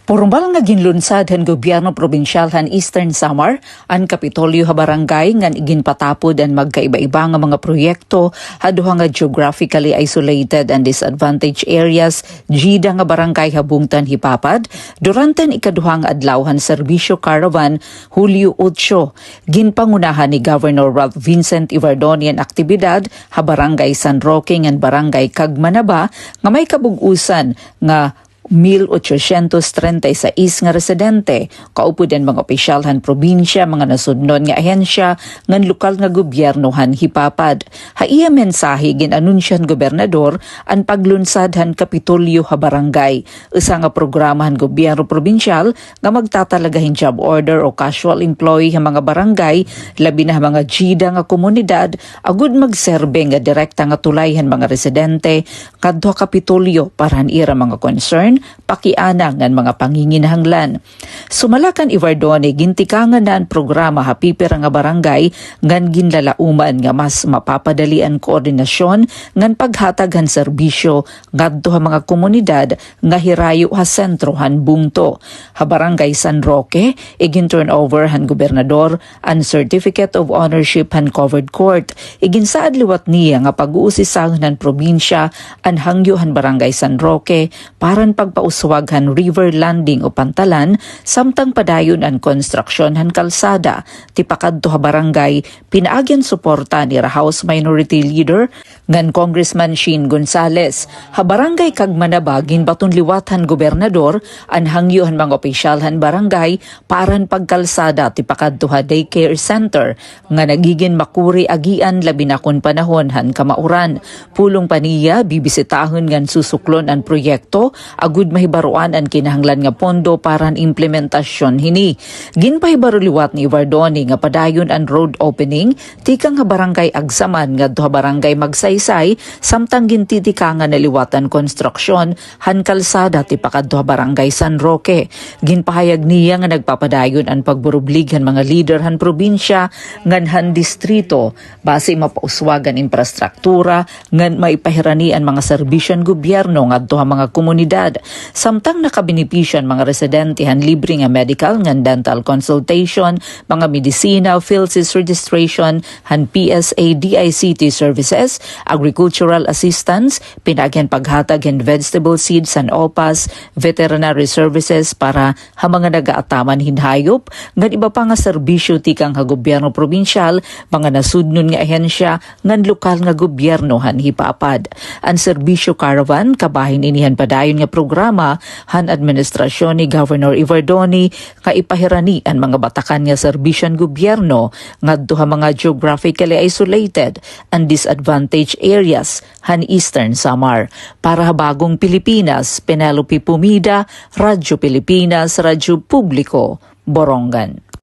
Formal nga ginlunsad han gobyerno probinsyal han Eastern Samar ang Kapitolyo ha barangay ngan iginpatapod ang magkaiba-iba nga mga proyekto haduha nga geographically isolated and disadvantaged areas GIDA nga barangay habungtan hipapad duranten ikaduhang adlawhan serbisyo caravan Hulyo 8 ginpangunahan ni Governor Ralph Vincent Ivardoni ang aktibidad ha barangay San Roque ngan barangay Cagmanaba nga may kabug-usan nga 1,836 nga residente, kaupo din mga opisyalhan probinsya, mga nasudnon nga ahensya, ngan lokal nga gobyernohan hipapad. Haiya mensahe ginanunsyan gobernador ang paglunsad han Kapitolyo ha barangay. Isa nga programahan gobyerno probinsyal nga magtatalagahin job order o casual employee ha mga barangay, labi na mga GIDA nga komunidad, agud magserbe nga direkta nga tulayhan mga residente, kadto Kapitolyo para ira mga concern pakianang ng mga panginginahanglan. Sumalakan Ivardoni, gintikangan na ang programa hapipira nga barangay ngan ginlalauman nga mas mapapadali ang koordinasyon ngan paghatag han serbisyo ngadto ha mga komunidad nga hirayo ha sentro han bungto. Ha barangay San Roque, igin turnover han gobernador ang Certificate of Ownership han covered court. Igin saad liwat niya nga pag-uusisang ng probinsya ang hangyo han barangay San Roque paran pagpauswag han river landing o pantalan samtang padayon ang konstruksyon han kalsada. Tipakadto ha barangay pinaagyan suporta ni House Minority Leader ngan Congressman Sheen Gonzales. Ha barangay Cagmanaba ginbaton liwat han gobernador ang hangyo han mga opisyal han barangay paran pagkalsada tipakadto ha daycare center nga nagiging makuri agian labi na kon panahon han kamauran. Pulong paniya bibisitahon ngan susuklon ang proyekto agud mahibaruan ang kinahanglan nga pondo para ang implementasyon hini. Ginpahibaruliwat ni Ivardoni nga padayon ang road opening tikang ha barangay Agsaman ngadto ha barangay Magsaysay samtang gintitikangan na liwatan konstruksyon han kalsada tipakadto ha barangay San Roque. Ginpahayag niya nga nagpapadayon ang pagburublig han mga leader han probinsya ngan han distrito base mapauswagan infrastruktura ngan maipahirani ang mga serbisyon gobyerno ngadto ha mga komunidad. Samtang nakabenepisyon mga residente han libre nga medical ngan dental consultation, mga medisina, PhilSys registration, han PSA DICT services, agricultural assistance, pinagyan paghatag and vegetable seeds and OPAS, veterinary services para ha mga nagaataman hinhayop, ngan iba pa nga serbisyo tikang ha gobyerno probinsyal, mga nasudnon nga ahensya, ngan lokal nga gobyerno han hipapad. Ang serbisyo caravan, kabahin inihan padayon nga programa han administrasyon ni Governor Ivardoni kaipahirani ang mga batakan nga serbisyon gobyerno ngadto ha mga geographically isolated and disadvantaged areas han Eastern Samar. Para ha bagong Pilipinas, Penelope Pumida, Radyo Pilipinas, Radyo Publiko, Borongan.